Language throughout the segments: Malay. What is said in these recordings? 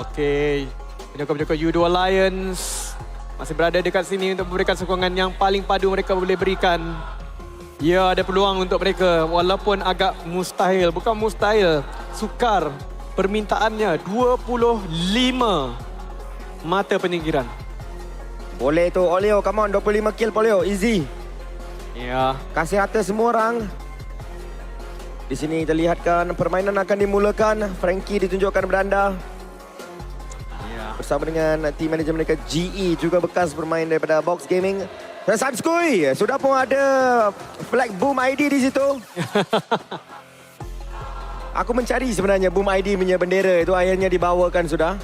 Okey. Penyokong-penyokong U2 Alliance masih berada dekat sini untuk memberikan sokongan yang paling padu mereka boleh berikan. Ya, ada peluang untuk mereka walaupun agak mustahil. Bukan mustahil, sukar. Permintaannya 25 mata penyingkiran. Boleh tu Oleo, come on 25 kill Oleo, easy. Ya, Kasih rata semua orang. Di sini terlihatkan permainan akan dimulakan. Frankie ditunjukkan beranda ya. bersama dengan team manager mereka GE, juga bekas bermain daripada Box Gaming. Dan Samskui sudah pun ada flag Boom ID di situ. Aku mencari sebenarnya Boom ID punya bendera itu, akhirnya dibawakan sudah.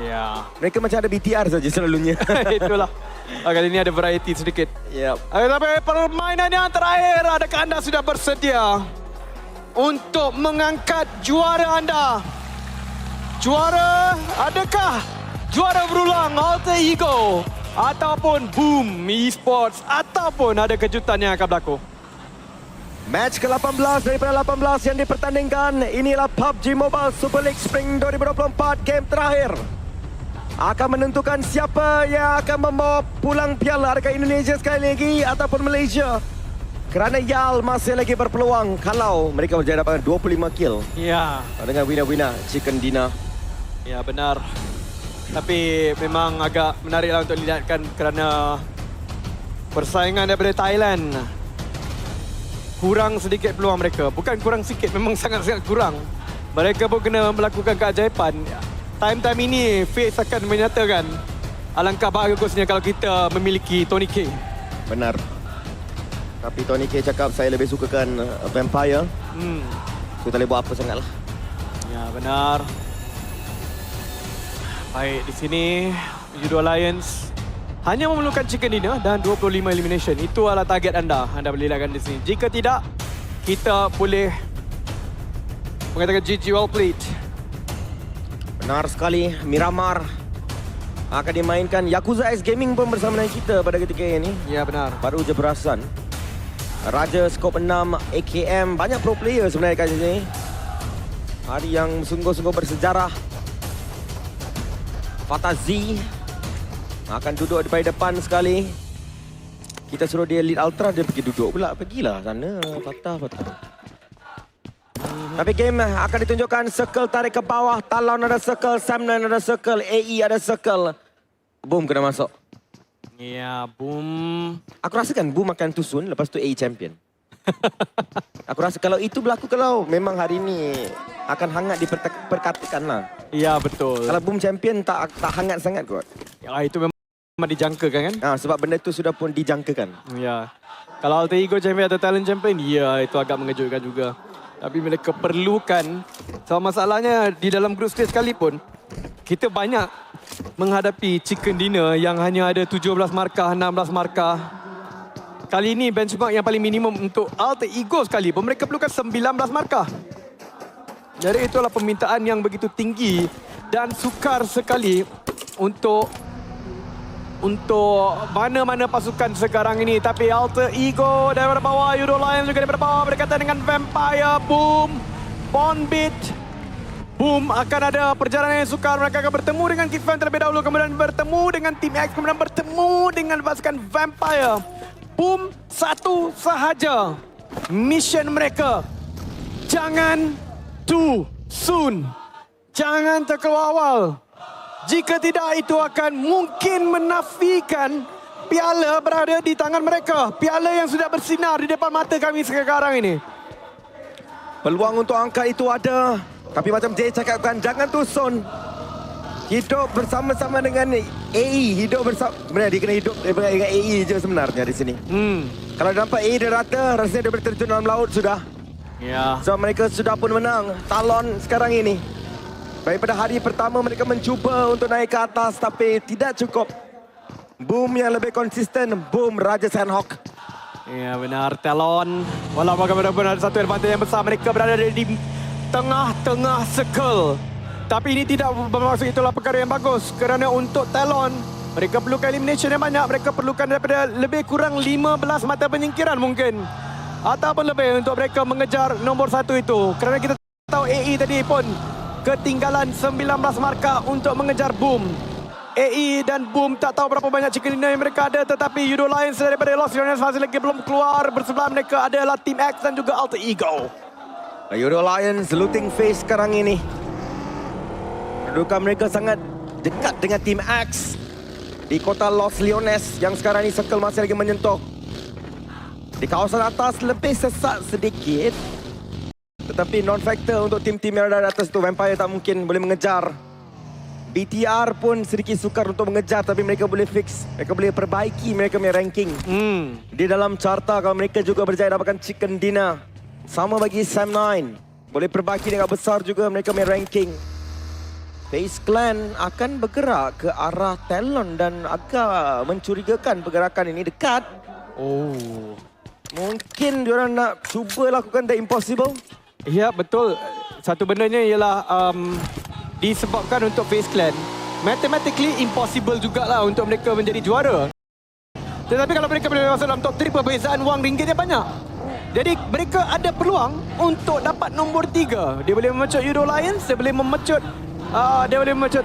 Ya. Mereka macam ada BTR saja selalunya. Itulah. Kali ini ada variety sedikit. Yep. Tapi permainan yang terakhir, adakah anda sudah bersedia untuk mengangkat juara anda? Juara, adakah juara berulang Alter Ego ataupun Boom Esports, ataupun ada kejutan yang akan berlaku? Match ke-18 daripada 18 yang dipertandingkan. Inilah PUBG Mobile Super League Spring 2024, game terakhir. Akan menentukan siapa yang akan membawa pulang piala. Adakah Indonesia sekali lagi ataupun Malaysia? Kerana YAL masih lagi berpeluang kalau mereka berjaya dapatkan 25 kill. Ya, Dengan winner-winner Chicken Dinner. ya benar. Tapi memang agak menariklah untuk dilihatkan kerana persaingan daripada Thailand. Kurang sedikit peluang mereka. Bukan kurang sikit, memang sangat-sangat kurang. Mereka pun kena melakukan keajaiban. Time-time ini, Face akan menyatakan alangkah bagusnya kalau kita memiliki Tony K. Benar. Tapi Tony K cakap saya lebih sukakan Vampire. So tak boleh buat apa sangat lah. Ya, benar. Baik, di sini U2 Alliance hanya memerlukan Chicken Dinner dan 25 elimination. Itu adalah target anda. Anda boleh lihatkan di sini. Jika tidak, kita boleh mengatakan GG well played. Benar sekali, Miramar akan dimainkan. Yakuza X Gaming pun bersama dengan kita pada ketika ini. Ya, benar. Baru je perasan. Raja Skop 6 AKM, banyak pro player sebenarnya kat sini. Hari yang sungguh-sungguh bersejarah. Fatah Z akan duduk di depan sekali. Kita suruh dia lead ultra, dia pergi duduk pula. Pergilah sana, Fatah. Tapi game akan ditunjukkan. Circle tarik ke bawah, Talon ada circle, Sam9 ada circle, AE ada circle. Boom kena masuk. Ya, Boom. Aku rasakan Boom akan tusun, lepas tu AE champion. Aku rasa kalau itu berlaku, kalau memang hari ini akan hangat diperkatakan lah. Ya, betul. Kalau Boom champion tak hangat sangat kot. Ya, itu memang dijangkakan kan? Sebab benda itu sudah pun dijangkakan. Ya. Kalau Alter Ego champion atau Talent champion, ya itu agak mengejutkan juga. Tapi mereka perlukan. So masalahnya di dalam group stage sekalipun, kita banyak menghadapi Chicken Dinner yang hanya ada 17 markah, 16 markah. Kali ini benchmark yang paling minimum untuk Alter Ego sekalipun, mereka perlukan 19 markah. Jadi itulah permintaan yang begitu tinggi dan sukar sekali untuk mana-mana pasukan sekarang ini. Tapi Alter Ego daripada bawah, U2 Alliance juga daripada bawah berkaitan dengan Vampire, Boom, Bonbit. Boom akan ada perjalanan yang sukar. Mereka akan bertemu dengan Kifan terlebih dahulu, kemudian bertemu dengan Team X, kemudian bertemu dengan pasukan Vampire. Boom, satu sahaja mission mereka. Jangan too soon. Jangan terkeluar awal. Jika tidak, itu akan mungkin menafikan piala berada di tangan mereka. Piala yang sudah bersinar di depan mata kami sekarang ini. Peluang untuk angkat itu ada. Tapi macam Jay cakapkan, jangan tusun. Hidup bersama-sama dengan AE. Hidup bersama. Sebenarnya dia kena hidup dengan AE je sebenarnya di sini. Kalau dia nampak AE dia rata, rasanya dia boleh terjun dalam laut sudah. Ya. So mereka sudah pun menang. Talon sekarang ini. Daripada hari pertama mereka mencuba untuk naik ke atas tapi tidak cukup. Boom yang lebih konsisten. Boom Raja Sandhawk. Ya, benar. Talon. Walaupun benar-benar ada satu advantage yang besar. Mereka berada di tengah-tengah circle. Tapi ini tidak bermaksud itulah perkara yang bagus. Kerana untuk Talon, mereka perlukan elimination yang banyak. Mereka perlukan daripada lebih kurang 15 mata penyingkiran mungkin. Ataupun lebih untuk mereka mengejar nombor 1 itu. Kerana kita tahu AE tadi pun ketinggalan 19 markah untuk mengejar Boom. AE dan Boom tak tahu berapa banyak chicken dinner yang mereka ada, tetapi Yudo Lions daripada Los Leones masih lagi belum keluar. Bersebelah mereka adalah Team X dan juga Alter Ego. Yudo Lions looting phase sekarang ini. Kedudukan mereka sangat dekat dengan Team X di kota Los Leones yang sekarang ini circle masih lagi menyentuh. Di kawasan atas lebih sesak sedikit, tetapi non-factor untuk tim-tim yang ada di atas itu. Vampire tak mungkin boleh mengejar. BTR pun sedikit sukar untuk mengejar, tapi mereka boleh fix. Mereka boleh perbaiki mereka punya ranking. Di dalam carta kalau mereka juga berjaya dapatkan chicken dinner. Sama bagi Sam 9. Boleh perbaiki dengan besar juga mereka punya ranking. FaZe Clan akan bergerak ke arah Talon dan agak mencurigakan pergerakan ini dekat. Oh. Mungkin diorang nak cuba lakukan the impossible. Ya, betul. Satu bendanya ialah disebabkan untuk FaZe Clan, mathematically impossible jugalah untuk mereka menjadi juara. Tetapi kalau mereka boleh masuk dalam top 3, perbezaan wang ringgitnya banyak. Jadi mereka ada peluang untuk dapat nombor 3. Dia boleh memecut Yudo Lions, dia boleh memecut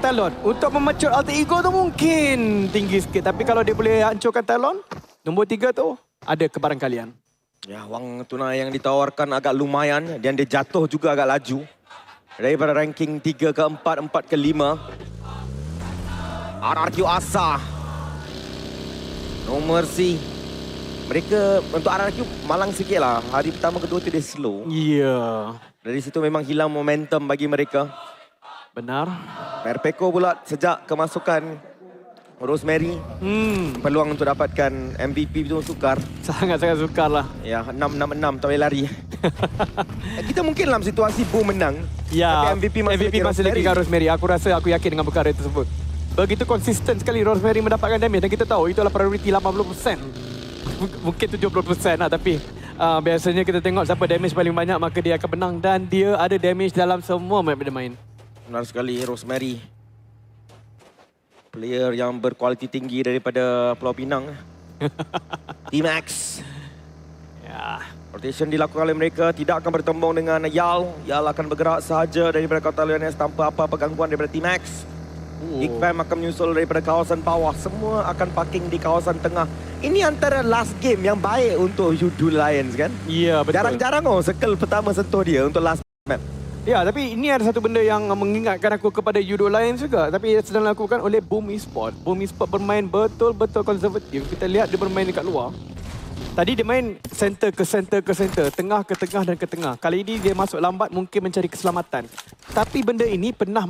Talon. Untuk memecut Alter Ego tu mungkin tinggi sikit, tapi kalau dia boleh hancurkan Talon, nombor 3 tu ada kebarangkalian. Ya, wang tunai yang ditawarkan agak lumayan dan dia jatuh juga agak laju. Daripada ranking 3 ke 4, 4 ke 5. RRQ Asa. No Mercy. Mereka untuk RRQ malang sikit lah. Hari pertama kedua tu dia slow. Ya. Dari situ memang hilang momentum bagi mereka. Benar. Perpeko pula sejak kemasukan Rosemary. Peluang untuk dapatkan MVP itu sukar. Sangat-sangat sukar lah. Ya, 6-6-6 tak boleh lari. Kita mungkin dalam situasi Boom menang. Ya, tapi MVP masih lagi kat Rosemary. Aku yakin dengan perkara tersebut. Begitu konsisten sekali Rosemary mendapatkan damage dan kita tahu itulah priority 80%. Mungkin 70% lah, tapi biasanya kita tengok siapa damage paling banyak maka dia akan menang dan dia ada damage dalam semua map dia main. Benar sekali, Rosemary. Player yang berkualiti tinggi daripada Pulau Pinang. Team X. Ya. Rotation dilakukan oleh mereka, tidak akan bertembung dengan Yal. Yal akan bergerak sahaja daripada kota Leones tanpa apa-apa gangguan daripada Team X. Big Bang akan menyusul daripada kawasan bawah. Semua akan parking di kawasan tengah. Ini antara last game yang baik untuk Yudo Lions kan? Ya, betul. Jarang-jarang circle pertama sentuh dia untuk last map. Ya, tapi ini ada satu benda yang mengingatkan aku kepada Yudo Lions juga. Tapi ia sedang dilakukan oleh Boom Esports. Boom Esports bermain betul-betul konservatif. Kita lihat dia bermain dekat luar. Tadi dia main center ke center ke center, tengah ke tengah dan ke tengah. Kali ini dia masuk lambat mungkin mencari keselamatan. Tapi benda ini pernah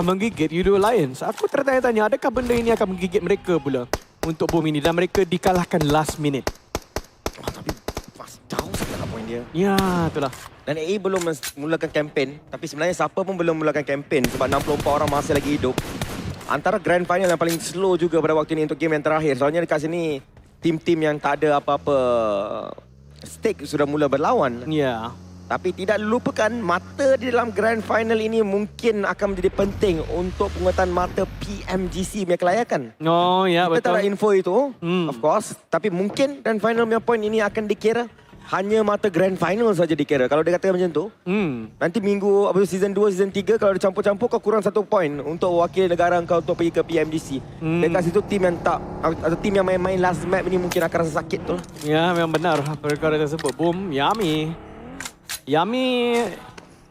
menggigit Yudo Lions. Aku tertanya-tanya, adakah benda ini akan menggigit mereka pula untuk Boom ini dan mereka dikalahkan last minute. Tapi jauh sangat poin dia. Ya, itulah. Dan AE belum mulakan kempen. Tapi sebenarnya siapa pun belum mulakan kempen sebab 64 orang masih lagi hidup. Antara grand final yang paling slow juga pada waktu ini untuk game yang terakhir. Soalnya dekat sini tim-tim yang tak ada apa-apa stake sudah mula berlawan. Ya. Tapi tidak lupakan mata di dalam grand final ini mungkin akan menjadi penting untuk penguatan mata PMGC punya kelayakan. Oh ya, Kita betul. tak ada info itu, of course. Tapi mungkin grand final punya point ini akan dikira hanya mata grand final saja dikira. Kalau dia kata macam tu, nanti minggu season 2, season 3 kalau dia campur-campur kau kurang 1 point untuk wakil negara kau untuk pergi ke PMGC. Dekat situ tim yang tak atau tim yang main-main last map ini mungkin akan rasa sakit tu. Ya, memang benar perkara tersebut. Boom, Yami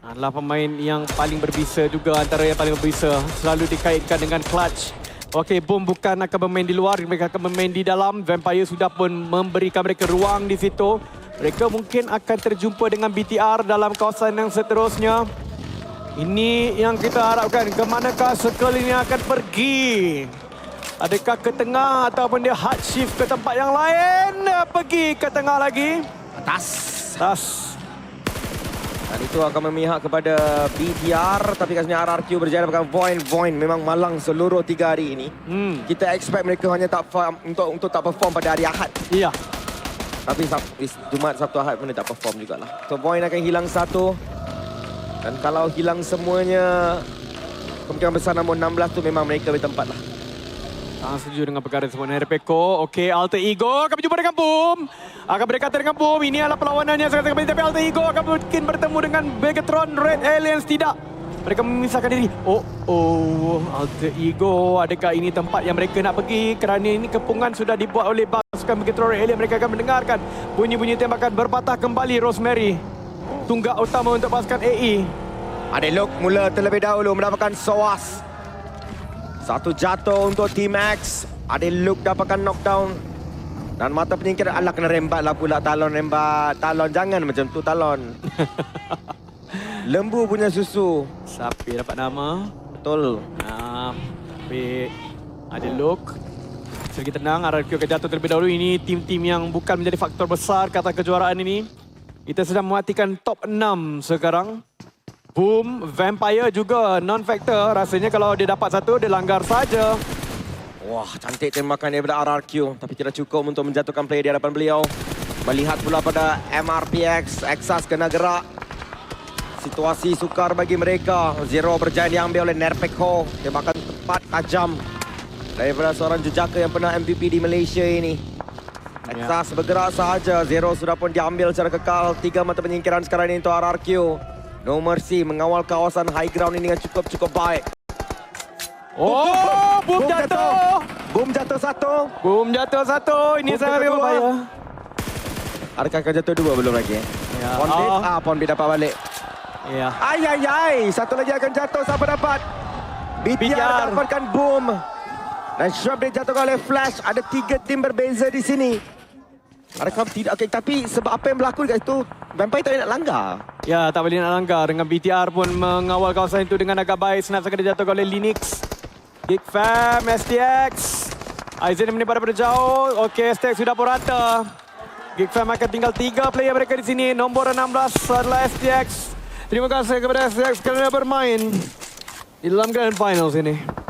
adalah pemain yang paling berbisa juga, antara yang paling berbisa. Selalu dikaitkan dengan clutch. Okey, Boom bukan akan bermain di luar, mereka akan bermain di dalam. Vampire sudah pun memberikan mereka ruang di situ. Mereka mungkin akan terjumpa dengan BTR dalam kawasan yang seterusnya. Ini yang kita harapkan. Kemanakah circle ini akan pergi? Adakah ke tengah ataupun dia hard shift ke tempat yang lain? Pergi ke tengah lagi. Atas. Dan itu akan memihak kepada BTR. Tapi kasihnya RRQ berjaya dapatkan Void memang malang seluruh 3 hari ini. Kita expect mereka hanya tak untuk tak perform pada hari Ahad. Iya. Tapi Jumaat, Sabtu, Ahad pun dia tak perform jugalah. So Void akan hilang 1. Dan kalau hilang semuanya, kemungkinan besar nombor 16 tu memang mereka bertempat lah. Sangat setuju dengan perkara tersebut. Repeko, okey, Alter Ego akan berjumpa dengan Boom. Akan berdekatan dengan Boom. Ini adalah perlawanannya sangat penting. Tapi Alter Ego akan mungkin bertemu dengan Megatron Red Aliens. Tidak. Mereka memisahkan diri. Alter Ego. Adakah ini tempat yang mereka nak pergi? Kerana ini kepungan sudah dibuat oleh pasukan begitu Royal Alien. Mereka akan mendengarkan bunyi-bunyi tembakan berpatah kembali. Rosemary, tunggak utama untuk pasukan AE. Adelok mula terlebih dahulu mendapatkan SOAS. Satu jatuh untuk Team X. Adelok dapatkan knockdown. Dan mata penyingkiran, alah kena rembat lah pula Talon, rembat. Talon, jangan macam tu Talon. Lembu punya susu. Sapi dapat nama. Betul. Tapi ada look. Sedikit tenang, RRQ akan jatuh terlebih dahulu. Ini tim-tim yang bukan menjadi faktor besar kata kejuaraan ini. Kita sedang mematikan top 6 sekarang. Boom, Vampire juga non-factor. Rasanya kalau dia dapat satu, dia langgar saja. Wah, cantik tembakan daripada RRQ. Tapi tidak cukup untuk menjatuhkan player di hadapan beliau. Melihat pula pada MRPX. Exas kena gerak. Situasi sukar bagi mereka. Zero berjaya diambil oleh Nerpekho. Tembakan tepat tajam daripada seorang jejaka yang pernah MVP di Malaysia ini. Exas bergerak sahaja. Zero sudah pun diambil secara kekal. 3 mata penyingkiran sekarang ini untuk RRQ. No Mercy mengawal kawasan high ground ini dengan cukup baik. Boom jatuh. Boom jatuh satu. Boom jatuh satu. Ini sangat berbahaya. Adakah akan jatuh dua belum lagi? Ya. Ponbit, Ponbit dapat balik. Ya. Ay. Satu lagi akan jatuh. Siapa dapat? BTR dapatkan boom. Dan Shrub dijatuhkan oleh Flash. Ada 3 tim berbeza di sini. Adakah tidak? Okay, tapi sebab apa yang berlaku dekat situ, Vampire tak boleh nak langgar. Ya, tak boleh nak langgar. Dengan BTR pun mengawal kawasan itu dengan agak baik. Snap akan dijatuhkan oleh Linux. Geek Fam, STX. Aizen menimpa daripada jauh. Okey, STX sudah pun rata. Geek Fam akan tinggal 3 player mereka di sini. Nombor 16 adalah STX. Terima kasih kepada STX kerana bermain di dalam Grand Finals ini.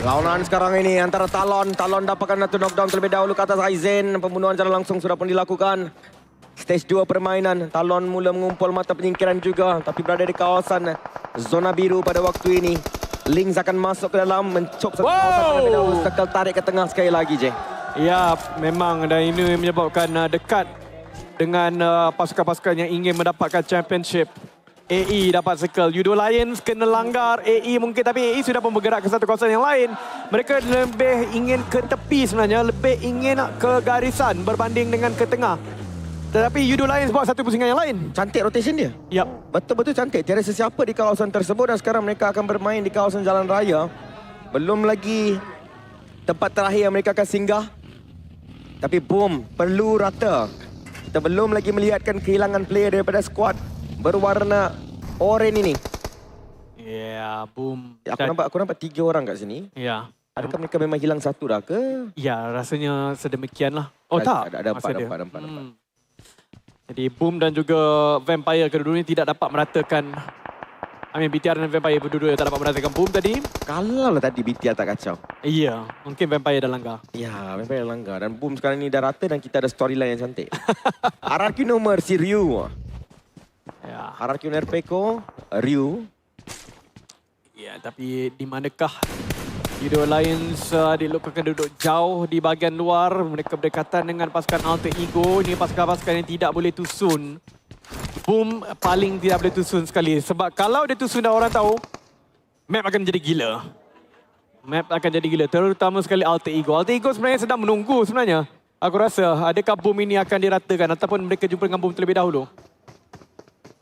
Lawanan sekarang ini antara Talon. Talon dapatkan satu knockdown terlebih dahulu ke atas Aizen. Pembunuhan secara langsung sudah pun dilakukan. Stage 2 permainan. Talon mula mengumpul mata penyingkiran juga. Tapi berada di kawasan zona biru pada waktu ini. Lynx akan masuk ke dalam. Mencop satu kawasan terlebih dahulu. Sekal tarik ke tengah sekali lagi, je. Ya, memang. Dan ini menyebabkan dekat dengan pasukan-pasukan yang ingin mendapatkan championship. AE dapat circle. Yudo Lions kena langgar AE mungkin, tapi AE sudah pun bergerak ke satu kawasan yang lain. Mereka lebih ingin ke tepi sebenarnya, lebih ingin ke garisan berbanding dengan ke tengah. Tetapi Yudo Lions buat satu pusingan yang lain. Cantik rotation dia. Yap. Betul-betul cantik. Tiada sesiapa di kawasan tersebut dan sekarang mereka akan bermain di kawasan jalan raya. Belum lagi tempat terakhir yang mereka akan singgah. Tapi boom, perlu rata. Kita belum lagi melihatkan kehilangan player daripada skuad berwarna oranye ini. Ya, boom. Aku nampak 3 orang kat sini. Ya. Adakah mereka memang hilang satu dah ke? Ya, rasanya sedemikianlah. Tak. Ada empat. Jadi Boom dan juga Vampire kedua-dua ini tidak dapat meratakan. BTR dan Vampire berdua tak dapat meratakan Boom tadi. Kalau lah tadi BTR tak kacau. Iya, mungkin Vampire dah langgar. Ya, Vampire dah langgar. Dan Boom sekarang ni dah rata dan kita ada storyline yang cantik. RRQ nomor si Ryu. Ya. RRQ Nerpeko, Ryu. Ya, tapi di manakah Yudo Lions akan duduk jauh di bahagian luar. Mereka berdekatan dengan pasukan Alter Ego. Ini pasukan-pasukan yang tidak boleh tusun. Boom paling tidak boleh tusun sekali. Sebab kalau dia tusun dan orang tahu, map akan menjadi gila. Map akan jadi gila. Terutama sekali Alter Ego. Alter Ego sebenarnya sedang menunggu sebenarnya. Aku rasa adakah Boom ini akan diratakan ataupun mereka jumpa dengan Boom terlebih dahulu.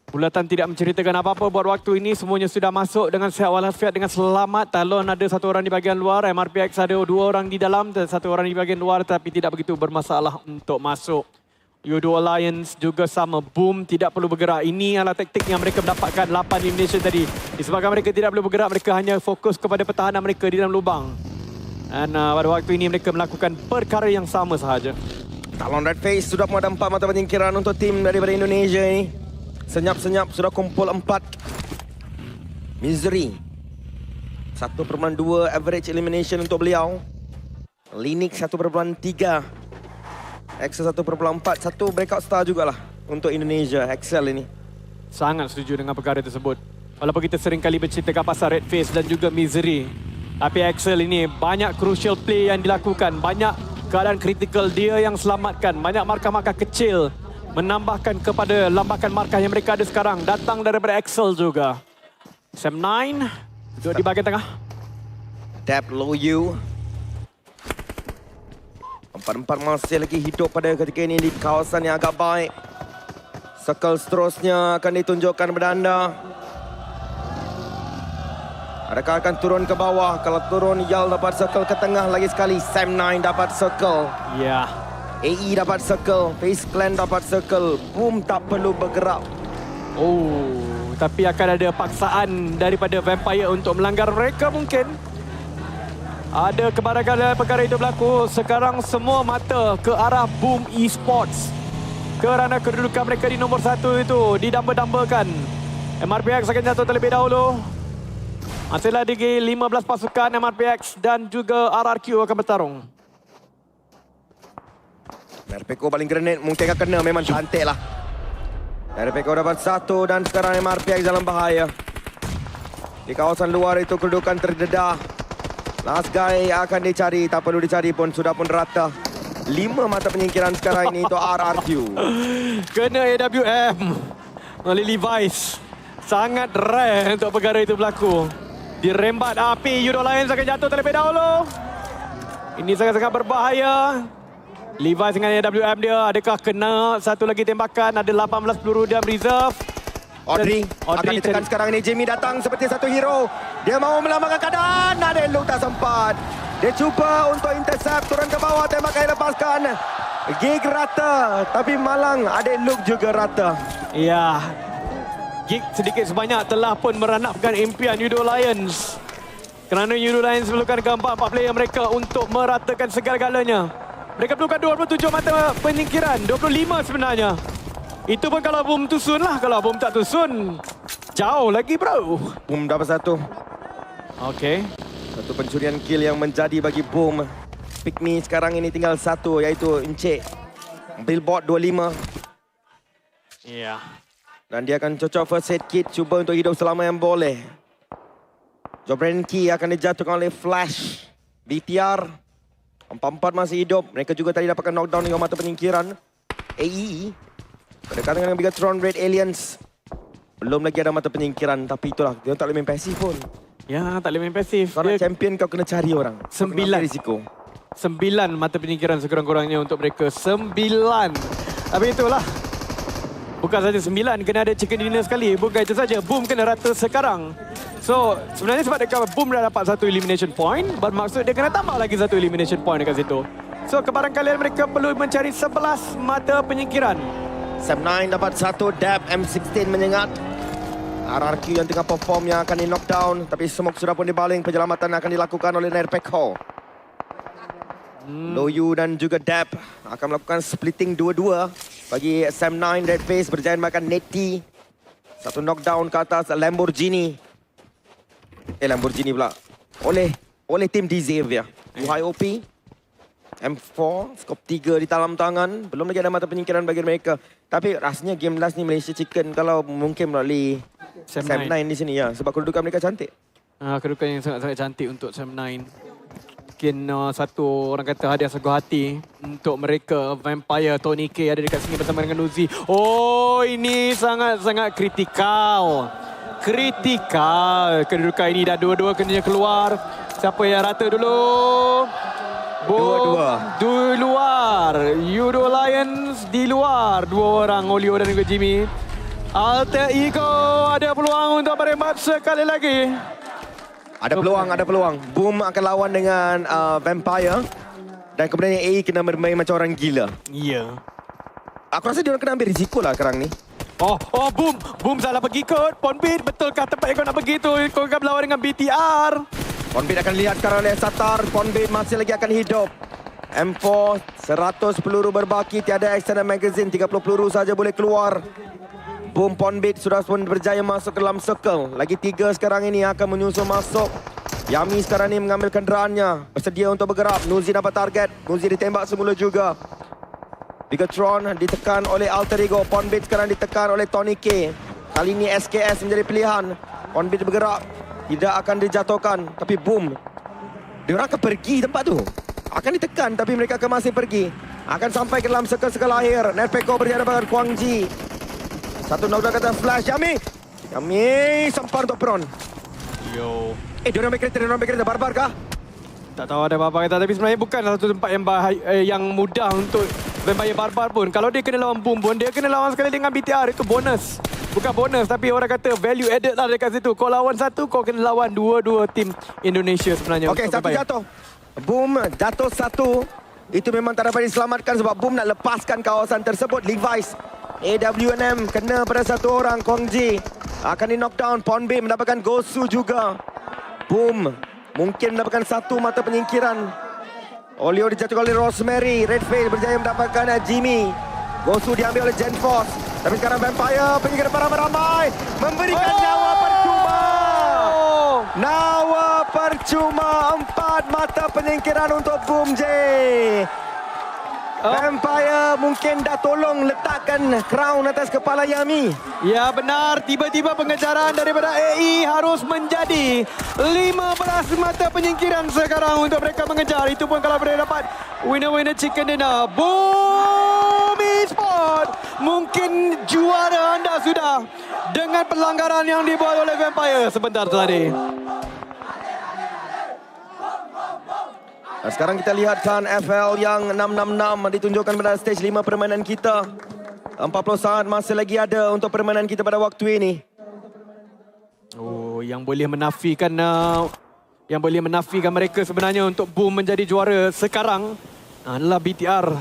Bulatan tidak menceritakan apa-apa buat waktu ini. Semuanya sudah masuk dengan sihat walafiat dengan selamat. Talon ada 1 orang di bahagian luar. MRPX ada 2 orang di dalam dan 1 orang di bahagian luar. Tapi tidak begitu bermasalah untuk masuk. Yudo Alliance juga sama. Boom tidak perlu bergerak. Ini adalah taktik yang mereka mendapatkan 8 elimination tadi. Disebabkan mereka tidak perlu bergerak. Mereka hanya fokus kepada pertahanan mereka di dalam lubang. Dan pada waktu ini mereka melakukan perkara yang sama sahaja. Talon Red Face sudah ada 4 mata penyingkiran untuk tim daripada Indonesia ini. Senyap-senyap sudah kumpul 4. Misery 1.2 average elimination untuk beliau. Linux 1.3. Excel 1.4. 1 breakout star jugalah untuk Indonesia. Excel ini. Sangat setuju dengan perkara tersebut. Walaupun kita sering kali berceritakan pasal Red Face dan juga Misery. Tapi Excel ini banyak crucial play yang dilakukan. Banyak keadaan kritikal dia yang selamatkan. Banyak markah-markah kecil menambahkan kepada lambakan markah yang mereka ada sekarang. Datang daripada Axel juga. Sam9 duduk di bahagian tengah. Dap Loyu. Empat-empat masih lagi hidup pada ketika ini di kawasan yang agak baik. Circle seterusnya akan ditunjukkan kepada anda. Adakah akan turun ke bawah? Kalau turun, Yal dapat circle ke tengah lagi sekali. Sam9 dapat circle. Ya. AE dapat circle. Face Clan dapat circle. Boom tak perlu bergerak. Oh, tapi akan ada paksaan daripada Vampire untuk melanggar mereka mungkin. Ada kebarangan perkara itu berlaku. Sekarang semua mata ke arah Boom Esports. Kerana kedudukan mereka di nombor 1 itu didamba-dambakan. MRPX akan jatuh terlebih dahulu. Masihlah di 15 pasukan MRPX dan juga RRQ akan bertarung. RPK baling grenade mungkin akan kena. Memang cantik lah. RPK dapat 1 dan sekarang MRPX dalam bahaya. Di kawasan luar itu kedudukan terdedah. Last guy akan dicari. Tak perlu dicari pun. Sudah pun rata. 5 mata penyingkiran sekarang ini untuk RRQ. Kena AWM oleh Levi's. Sangat rare untuk perkara itu berlaku. Dirembat api. Euro Lions akan jatuh terlebih dahulu. Ini sangat-sangat berbahaya. Levi's dengan AWM dia. Adakah kena satu lagi tembakan? Ada 18 peluru dalam reserve. Audrey akan ditekan sekarang ini. Jamie datang seperti satu hero. Dia mahu melambangkan keadaan. Ada Luke tak sempat. Dia cuba untuk intercept. Turun ke bawah. Tembakan lepaskan. Gig rata. Tapi malang ada Luke juga rata. Ya. Gig sedikit sebanyak telah pun meranapkan impian Euro Lions. Kerana Euro Lions memerlukan keempat-empat player mereka untuk meratakan segala-galanya. Mereka perlukan 27 mata penyingkiran. 25 sebenarnya. Itu pun kalau Boom tusun lah. Kalau Boom tak tusun, jauh lagi bro. Boom dapat 1. Okey. Satu pencurian kill yang menjadi bagi Boom. Pick me sekarang ini tinggal 1 iaitu Encik. Billboard 25. Ya. Dan dia akan cocok first aid kit. Cuba untuk hidup selama yang boleh. Jobrenki akan dijatuhkan oleh Flash. BTR. 4-4 masih hidup. Mereka juga tadi dapatkan knockdown dengan mata penyingkiran. AE. Berdekatan dengan Bigatron Red Aliens. Belum lagi ada mata penyingkiran. Tapi itulah. Dia tak boleh main pasif pun. Ya, tak boleh main pasif. Kau nak champion kau kena cari orang. 9 risiko. 9 mata penyingkiran sekurang-kurangnya untuk mereka. 9. Tapi itulah. Bukan saja 9, kena ada chicken dinner sekali. Bukan itu saja, Boom kena rata sekarang. So, sebenarnya sebab dekat Boom dah dapat 1 elimination point, bermaksud dia kena tambah lagi 1 elimination point dekat situ. So, kebarangkalian mereka perlu mencari 11 mata penyingkiran. Sam9 dapat 1, Dab M16 menyengat. RRQ yang tengah perform yang akan di-knockdown. Tapi smoke sudah pun dibaling, penyelamatan akan dilakukan oleh Nerpekho. Loyu dan juga Dab akan melakukan splitting 2-2 bagi Sam9. Red Face berjaya makan Neti. Satu knockdown ke atas Lamborghini. Lamborghini pula. Oleh tim Xavier. UHIOP. M4. Skop 3 di dalam tangan. Belum lagi ada mata penyingkiran bagi mereka. Tapi rasanya game last ni Malaysia Chicken kalau mungkin melalui Sam9 di sini ya. Sebab kedudukan mereka cantik. Kedudukan yang sangat-sangat cantik untuk Sam9. Mungkin satu orang kata hadiah seguh hati untuk mereka. Vampire, Tony K ada dekat sini bersama dengan Uzi. Oh, ini sangat-sangat kritikal. Kritikal. Kedudukan ini dah dua-dua kena keluar. Siapa yang rata dulu? Dua-dua. Di luar. Euro Lions di luar. 2 orang, Olio dan juga Jimmy. Alter Ego ada peluang untuk merembat sekali lagi. Ada peluang. Boom akan lawan dengan Vampire. Dan kemudian AE kena bermain macam orang gila. Ya. Aku rasa dia orang kena ambil risiko lah sekarang ni. Oh, Boom salah pergi kot. Ponbit, betulkah tempat yang kau nak pergi tu? Kau akan berlawan dengan BTR. Ponbit akan lihat sekarang oleh Satar. Ponbit masih lagi akan hidup. M4, 100 peluru berbaki. Tiada extended magazine. 30 peluru saja boleh keluar. Boom Ponbit sudah pun berjaya masuk ke dalam circle. Lagi 3 sekarang ini akan menyusul masuk. Yami sekarang ini mengambil kenderaannya. Bersedia untuk bergerak. Nuzi dapat target. Nuzi ditembak semula juga. Bigatron ditekan oleh Alter Ego. Ponbit sekarang ditekan oleh Tony K. Kali ini SKS menjadi pilihan. Ponbit bergerak. Tidak akan dijatuhkan. Tapi Boom. Dia orang akan pergi tempat tu. Akan ditekan tapi mereka akan masih pergi. akan sampai ke dalam circle-circle akhir. Netpeko berhadapan dengan Kwang Ji. Satu knockdown kata flash. Yami sempat untuk Pron. Yo. Dia orang kereta. Barbar kah? Tak tahu ada apa-apa kata, tapi sebenarnya bukan satu tempat yang mudah untuk Vampire Barbar pun. Kalau dia kena lawan Boom pun, dia kena lawan sekali dengan BTR, itu bonus. Bukan bonus, tapi orang kata value added lah dekat situ. Kau lawan satu, kau kena lawan dua tim Indonesia sebenarnya. Okey, satu jatuh. Boom jatuh satu. Itu memang tak dapat diselamatkan sebab Boom nak lepaskan kawasan tersebut. Levi's, AWNM kena pada satu orang. Kwang Ji akan di knockdown. Ponbin mendapatkan Gosu juga. Boom mungkin mendapatkan satu mata penyingkiran. Olio dijatuhkan oleh Rosemary. Redface berjaya mendapatkan Jimmy. Gosu diambil oleh Gen Force. Tapi sekarang Vampire pergi ke depan ramai-ramai. Memberikan nyawa percuma. Nyawa percuma. 4 mata penyingkiran untuk Boom J. Vampire mungkin dah tolong letakkan crown atas kepala Yami. Ya benar, tiba-tiba pengejaran daripada AI harus menjadi 15 mata penyingkiran sekarang untuk mereka mengejar. Itu pun kalau mereka dapat winner-winner chicken dinner. Boom Esport mungkin juara anda sudah dengan pelanggaran yang dibuat oleh Vampire sebentar tadi. Dan sekarang kita lihatkan FL yang 666 ditunjukkan pada stage 5 permainan kita. 40 saat masih lagi ada untuk permainan kita pada waktu ini. Oh, yang boleh menafikan mereka sebenarnya untuk Boom menjadi juara sekarang adalah BTR.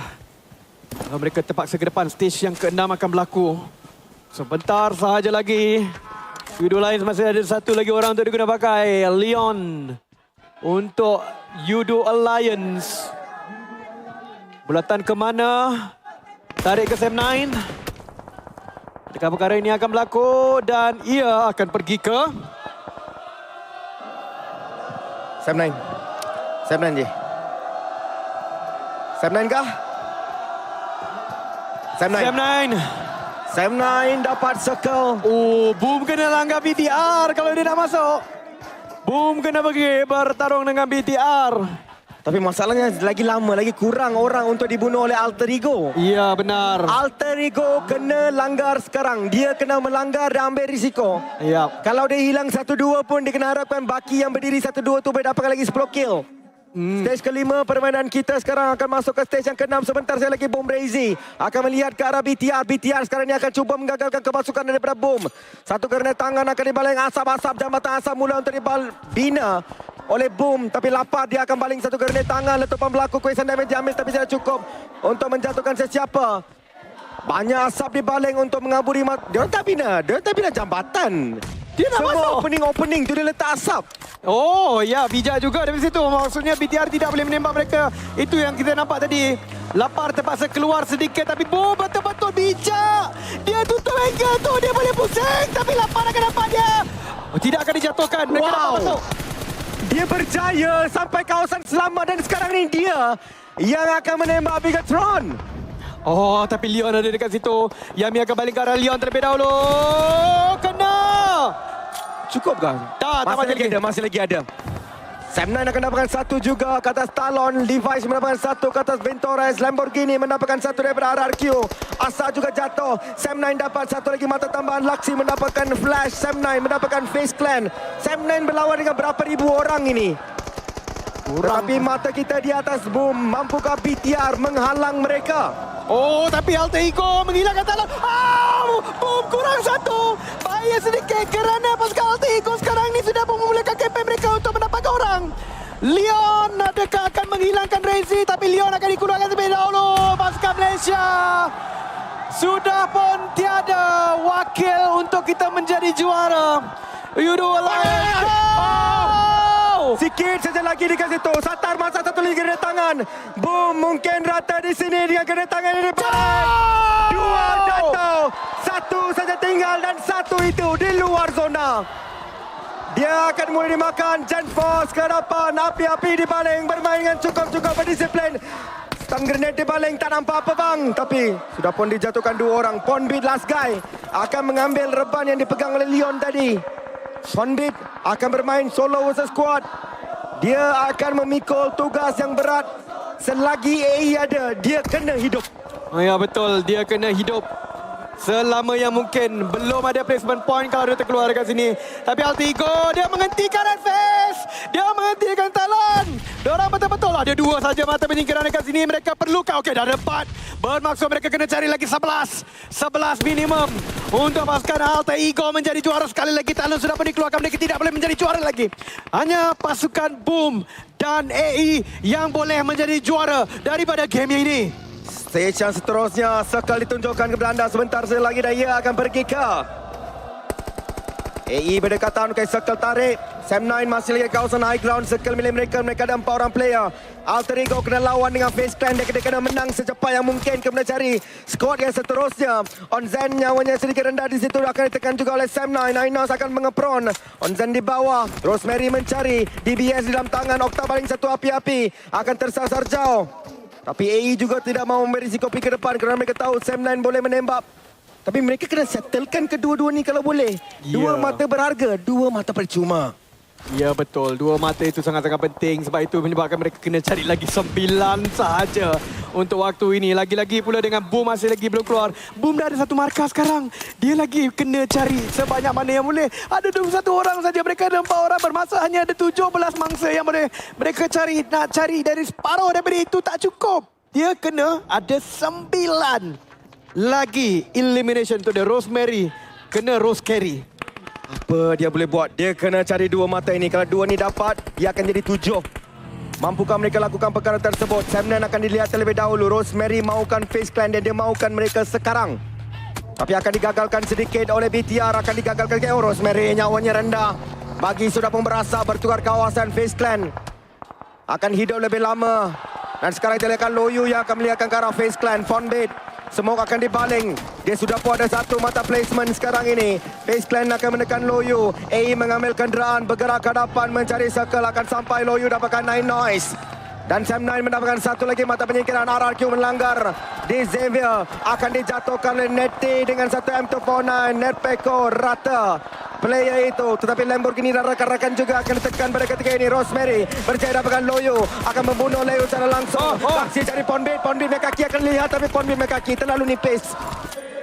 Kalau mereka terpaksa ke depan, stage yang ke-6 akan berlaku. Sebentar sahaja lagi. Video lain masih ada satu lagi orang untuk diguna pakai. Leon untuk Yudo Alliance. Bulatan ke mana? Tarik ke Sam9. Adakah perkara ini akan berlaku dan ia akan pergi ke Sam9 je. Sam9 kah? Sam9 dapat circle. Oh, Boom kena langgar BTR kalau dia nak masuk. Boom kena pergi bertarung dengan BTR. Tapi masalahnya lagi lama, lagi kurang orang untuk dibunuh oleh Alter Ego. Ya, benar. Alter Ego kena langgar sekarang. Dia kena melanggar dan ambil risiko. Ya. Kalau dia hilang 1-2 pun, dia kena harapkan baki yang berdiri 1-2 tu boleh dapatkan lagi 10 kill. Stage ke-5 permainan kita sekarang akan masuk ke stage yang ke-6. Sebentar saya lagi Boom Razy akan melihat ke arah BTR. BTR sekarang ini akan cuba menggagalkan kemasukan daripada Boom. Satu kerana tangan akan dibaling asap-asap. Jambatan asap mula untuk dibina oleh Boom. Tapi lapar dia akan baling satu kerana tangan. Letupan berlaku, kuisan damage diambil tapi tidak cukup untuk menjatuhkan sesiapa. Banyak asap dibaling untuk mengaburi dia tak bina jambatan. Dia nak masuk opening tu dia letak asap. Oh ya, bijak juga dari situ. Maksudnya BTR tidak boleh menembak mereka. Itu yang kita nampak tadi. Lapar terpaksa keluar sedikit tapi Boom betul-betul bijak. Dia tutup angle tu, dia boleh pusing tapi Lapar akan dapat dia. Oh, tidak akan dijatuhkan. Mereka dapat masuk. Dia berjaya sampai kawasan selamat dan sekarang ni dia yang akan menembak Bigatron. Oh, tapi Leon ada dekat situ. Yami akan balik ke arah Leon terlebih dahulu. Kena. Cukup kah? Tak masih lagi ada. Sam9 akan dapatkan satu juga ke atas Talon. Levi's mendapatkan satu ke atas Ventores. Lamborghini mendapatkan satu daripada RRQ. Asa juga jatuh. Sam9 dapat satu lagi mata tambahan. Laksi mendapatkan flash. Sam9 mendapatkan Face Clan. Sam9 berlawan dengan berapa ribu orang ini? Tetapi mata kita di atas Boom. Mampukah BTR menghalang mereka? Oh, tapi Alter Ego menghilangkan Talon. Boom kurang satu. Bahaya sedikit kerana pasukan Alter Ego sekarang ni sudah memulakan kempen mereka untuk mendapatkan orang. Leon adakah akan menghilangkan Razy, tapi Leon akan dikeluarkan terlebih dahulu. Pasukan Malaysia sudah pun tiada wakil untuk kita menjadi juara. Yudo Alliance. Sikit saja lagi dekat situ. Satar masa satu lagi kena tangan. Boom mungkin rata di sini dengan kena tangan di depan. Dua jatuh. Satu saja tinggal dan satu itu di luar zona. Dia akan mulai dimakan. Gen Force ke depan. Api-api dibaling. Bermain dengan cukup-cukup berdisiplin. Stun grenade dibaling. Tak nampak apa bang. Tapi sudah pun dijatuhkan dua orang. Ponbit last guy akan mengambil reban yang dipegang oleh Leon tadi. Ponbit akan bermain solo versus squad. Dia akan memikul tugas yang berat Selagi AE ada, dia kena hidup. Ya betul, dia kena hidup selama yang mungkin. Belum ada placement point kalau dia terkeluar dekat sini. Tapi Altigo, dia menghentikan red face. Dia menghentikan Talon. Diorang betul-betul ada 2 saja mata penyingkiran dekat sini. Mereka perlukan, okey dah ada 4. Bermaksud mereka kena cari lagi 11. 11 minimum untuk pasukan Altigo menjadi juara. Sekali lagi Talon sudah pun dikeluarkan. Mereka tidak boleh menjadi juara lagi. Hanya pasukan Boom dan AE yang boleh menjadi juara daripada game ini. Stage yang seterusnya, Circle ditunjukkan kepada anda sebentar lagi dan ia akan pergi ke AE berdekatan ke Circle tarik. Sam9 masih lagi kawasan high ground. Circle milik mereka, mereka ada 4 orang player. Alter Ego kena lawan dengan Face Clan. Dia kena menang secepat yang mungkin. Kemudian cari squad yang seterusnya. Onzen nyawanya sedikit rendah di situ, akan ditekan juga oleh Sam9. Ainos akan mengepron. Onzen di bawah, Rosemary mencari. DBS di dalam tangan, Okta paling satu api-api. Akan tersasar jauh. Tapi AE juga tidak mahu memberi risiko pergi ke depan kerana mereka tahu Sam9 boleh menembak. Tapi mereka kena settlekan kedua-dua ni kalau boleh. 2 mata berharga, 2 mata percuma. Ya betul, 2 mata itu sangat-sangat penting. Sebab itu menyebabkan mereka kena cari lagi 9 sahaja untuk waktu ini. Lagi-lagi pula dengan Boom masih lagi belum keluar. Boom dah ada 1 markah sekarang. Dia lagi kena cari sebanyak mana yang boleh. Ada 21 orang saja, mereka ada 4 orang. Bermasa hanya ada 17 mangsa yang boleh mereka cari. Nak cari dari separuh daripada itu tak cukup. Dia kena ada 9 lagi elimination untuk dia. Rosemary kena Rose carry. Apa dia boleh buat? Dia kena cari 2 mata ini. Kalau 2 ni dapat, dia akan jadi 7. Mampukah mereka lakukan perkara tersebut? Sam9 akan dilihat terlebih dahulu. Rosemary mahukan Face Clan dan dia mahukan mereka sekarang. Tapi akan digagalkan sedikit oleh BTR. Akan digagalkan. Oh, Rosemary nyawanya rendah. Bagi sudah pun berasa bertukar kawasan. Face Clan akan hidup lebih lama. Dan sekarang kita lihatkan Loyu yang akan melihatkan ke arah Face Clan. Fonbait, smoke akan dibaling. Dia sudah pun ada 1 mata placement sekarang ini. Face Clan akan menekan Loyu. AE mengambil kenderaan, bergerak ke hadapan mencari circle. Akan sampai Loyu dapatkan Nine Noise. Dan Sam9 mendapatkan 1 lagi mata penyingkiran. RRQ melanggar. Di Xavier akan dijatuhkan oleh Neti dengan 1 M249. Netpeko rata player itu, tetapi Lamborghini dan rakan-rakan juga akan ditekan pada ketika ini. Rosemary berjaya dapatkan Loyu, akan membunuh Loyu secara langsung. Saksi cari Ponbit, Ponbit Mekaki akan lihat, tapi Ponbit Mekaki terlalu nipis.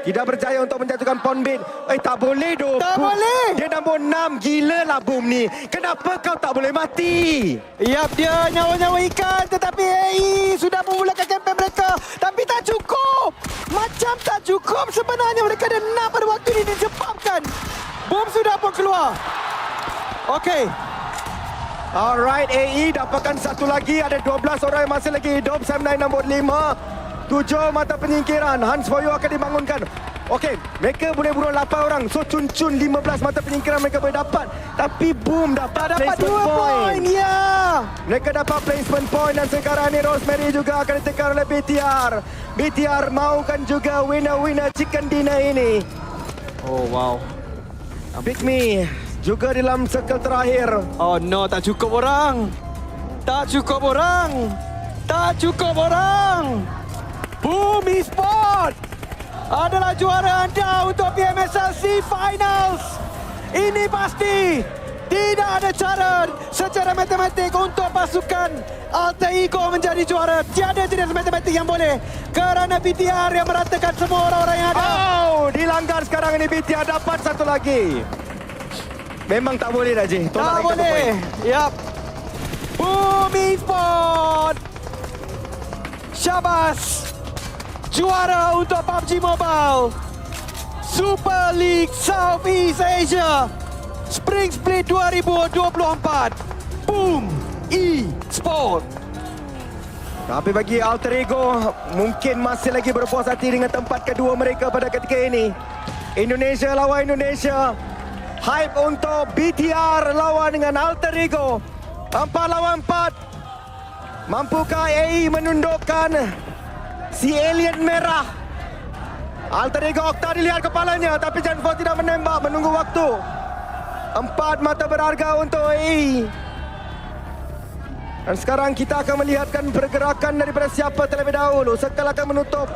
Tidak berjaya untuk menjatuhkan Ponbit. Tak boleh doh. Tak boleh. Dia nombor 6, gila lah Boom ni. Kenapa kau tak boleh mati? Yap, dia nyawa-nyawa ikan, tetapi AE sudah memulakan kempen mereka. Tapi tak cukup. Macam tak cukup sebenarnya. Mereka ada 6 pada waktu ini disebabkan Boom sudah pun keluar. Okey. Alright, AE dapatkan 1 lagi. Ada 12 orang yang masih lagi hidup. Sam9 nombor 5. 7 mata penyingkiran. Hans for you akan dibangunkan. Okey, mereka boleh bunuh 8 orang. So cun-cun 15 mata penyingkiran mereka boleh dapat. Tapi Boom dapat placement 2 point. Ya. Mereka dapat placement point dan sekarang ni Rosemary juga akan ditekan oleh BTR. BTR mahukan juga winner-winner chicken dinner ini. Oh wow. Pick me juga dalam circle terakhir. Oh no, tak cukup orang. Tak cukup orang. Tak cukup orang. Boom Esport adalah juara anda untuk PMSLC Finals. Ini pasti tidak ada cara secara matematik untuk pasukan Alter Ego menjadi juara. Tiada jenis matematik yang boleh kerana BTR yang meratakan semua orang-orang yang ada. Oh, dilanggar sekarang ini. BTR dapat 1 lagi. Memang tak boleh dah, Jay. Tak boleh. Yap. Boom Esport. Syabas. Juara untuk PUBG Mobile Super League Southeast Asia Spring Split 2024. Boom Esport. Tapi bagi Alter Ego, mungkin masih lagi berpuas hati dengan tempat kedua mereka pada ketika ini. Indonesia lawan Indonesia. Hype untuk BTR lawan dengan Alter Ego. 4 lawan 4. Mampukah AE menundukkan si alien merah? Alter Ego Okta dilihat kepalanya, tapi Gen 4 tidak menembak, menunggu waktu. 4 mata berharga untuk AE. Dan sekarang kita akan melihatkan pergerakan daripada siapa terlebih dahulu. Circle akan menutup.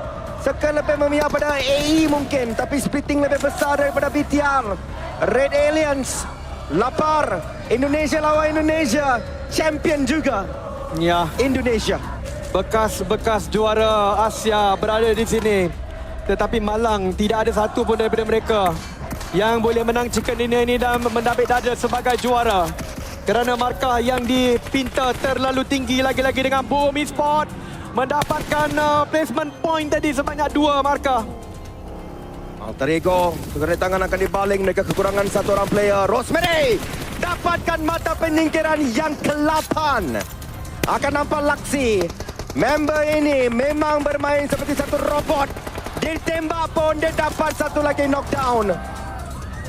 Circle lebih memihak pada AE mungkin, tapi splitting lebih besar daripada BTR. Red Aliens lapar. Indonesia lawan Indonesia. Champion juga Ya. Indonesia. bekas juara Asia berada di sini. Tetapi malang tidak ada satu pun daripada mereka yang boleh menang chicken dinner ini dan mendapik dada sebagai juara. Kerana markah yang dipinta terlalu tinggi, lagi-lagi dengan Boom Esport mendapatkan placement point tadi sebanyak 2 markah. Alter Ego, kedatangan akan dibaling. Mereka kekurangan satu orang player. Rosemary dapatkan mata penyingkiran yang ke-8. Akan nampak Laksi. Member ini memang bermain seperti satu robot. Ditembak pun dia dapat satu lagi knockdown.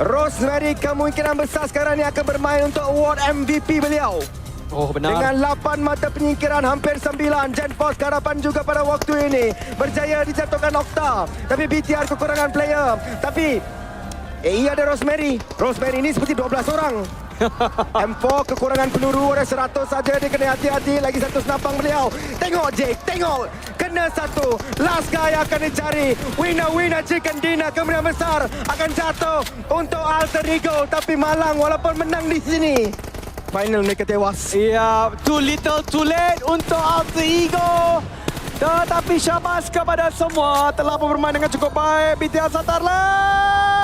Rosemary kemungkinan besar sekarang ni akan bermain untuk award MVP beliau. Oh benar. Dengan 8 mata penyingkiran, hampir 9. GenForce Karapan juga pada waktu ini berjaya dijatuhkan Okta. Tapi BTR kekurangan player. Tapi ia ada Rosemary. Rosemary ini seperti 12 orang. M4 kekurangan peluru, ada 100 saja. Dia kena hati-hati. Lagi satu senapang beliau. Tengok Jake, tengok. Kena satu. Last guy akan dicari. Winner chicken dinner kemungkinan besar akan jatuh untuk Alter Ego. Tapi malang walaupun menang di sini. Final mereka tewas. Ya, too little too late untuk Alter Ego. Tetapi syabas kepada semua, telah bermain dengan cukup baik. BTR Satarlah.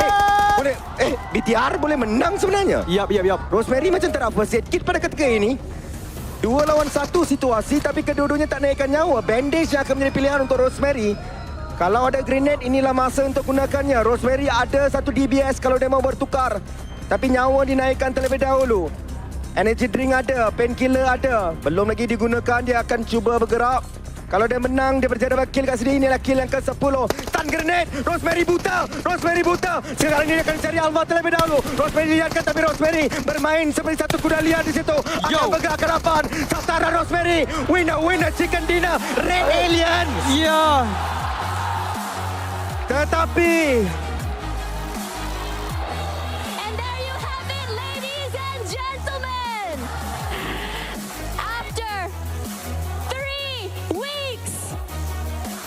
BTR boleh menang sebenarnya. Yap. Rosemary macam tak apa sikit pada ketika ini. 2 lawan 1 situasi, tapi kedua-duanya tak naikkan nyawa. Bandage yang akan menjadi pilihan untuk Rosemary. Kalau ada grenade, inilah masa untuk gunakannya. Rosemary ada satu DBS kalau dia mau bertukar. Tapi nyawa dinaikkan terlebih dahulu. Energy drink ada, painkiller ada. Belum lagi digunakan, dia akan cuba bergerak. Kalau dia menang, dia berjaya dapat kill kat sini. Inilah kill yang ke-10. Stun grenade. Rosemary buta. Sekarang dia akan cari Alva terlebih dahulu. Rosemary dilihatkan, tapi Rosemary bermain seperti satu kuda liar di situ. Akan bergerak ke depan. Sasaran Rosemary. Winner chicken dinner. Red Alien. Ya. Tetapi And there you have it, ladies and gentlemen. After 3 weeks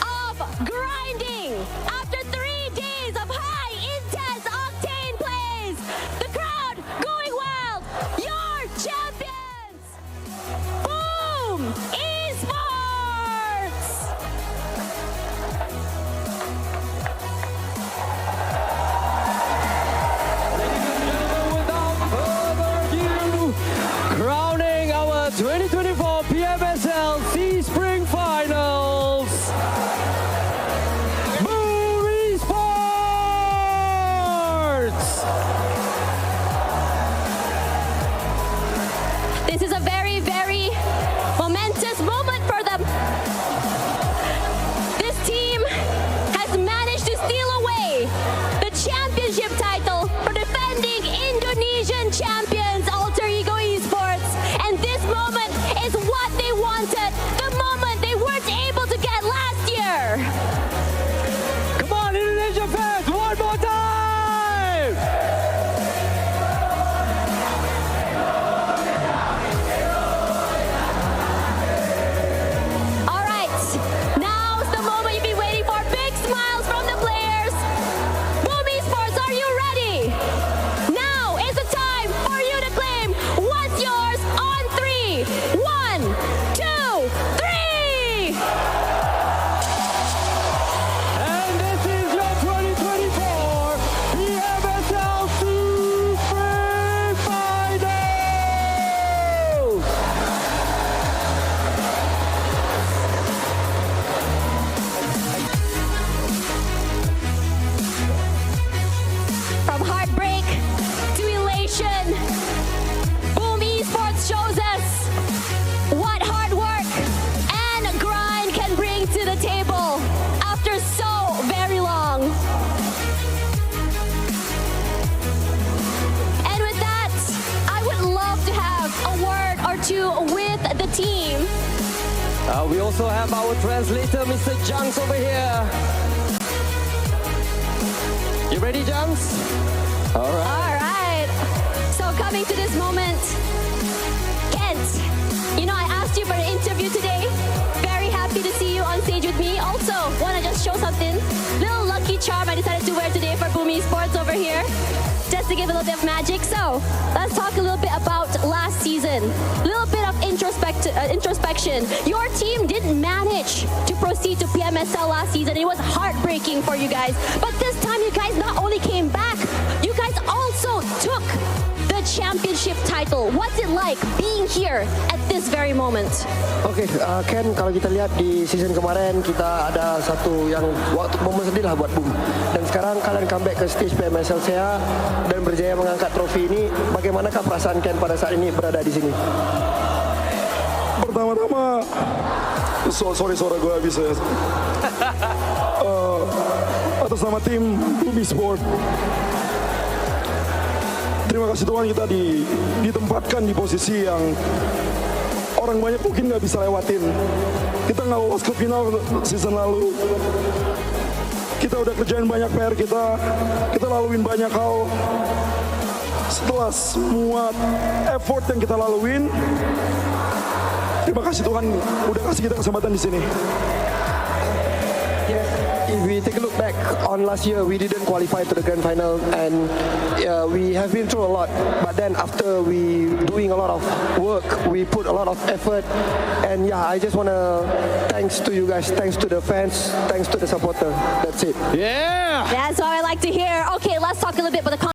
of grinding, after 3 days of high, intense octane plays, the crowd going wild, your champions, Boom Esports! Crowning our 2024 PMSL Seaspring Finals. Boom Esports! This is a very, very momentous moment for them. This team has managed to steal away the championship title for defending Indonesian champions Alter Ego Esports. And this moment is what they wanted, the moment they weren't able to get last year. Come on, Indonesia fans, one more time! All right, now's the moment you've been waiting for. Big smiles from the players. Boom Esports, are you ready? Now is the time for you to claim what's yours on 3. 1, 2, 3. And this is your 2024 PMSL Seaspring Finals! From heartbreak to elation, Boom Esports shows us what hard work and grind can bring to the table after so very long. And with that, I would love to have a word or two with the team. We also have our translator, Mr. Junks, over here. You ready, Junks? All right. All right. So coming to this moment, Kent, I asked you for an interview today. Very happy to see you on stage with me. Also, want to just show something. Little lucky charm I decided to wear today for Boom Esports over here. Just to give a little bit of magic. So, let's talk a little bit about last season. A little bit of introspection. introspection. Your team didn't manage to proceed to PMSL last season. It was heartbreaking for you guys. But this time, you guys not only came back, you guys also took the championship title. What's it like being here at this very moment? Oke, Ken, kalau kita lihat di season kemarin kita ada satu yang waktu momen sedih lah buat Boom. Dan sekarang kalian comeback ke stage PMSL SEA dan berjaya mengangkat trofi ini. Bagaimanakah perasaan Ken pada saat ini berada di sini? Pertama-tama, sorry suara gue habis ya. Atas nama tim Bumi Sport, terima kasih Tuhan kita ditempatkan di posisi yang orang banyak mungkin nggak bisa lewatin. Kita nggak lolos ke final season lalu. Kita udah kerjain banyak PR kita laluin banyak hal. Setelah semua effort yang kita laluin, terima kasih Tuhan udah kasih kita kesempatan di sini. If we take a look back on last year, we didn't qualify to the grand final, and we have been through a lot. But then after we doing a lot of work, we put a lot of effort, and yeah, I just wanna thanks to you guys, thanks to the fans, thanks to the supporter. That's it. Yeah! That's what I like to hear. Okay, let's talk a little bit about the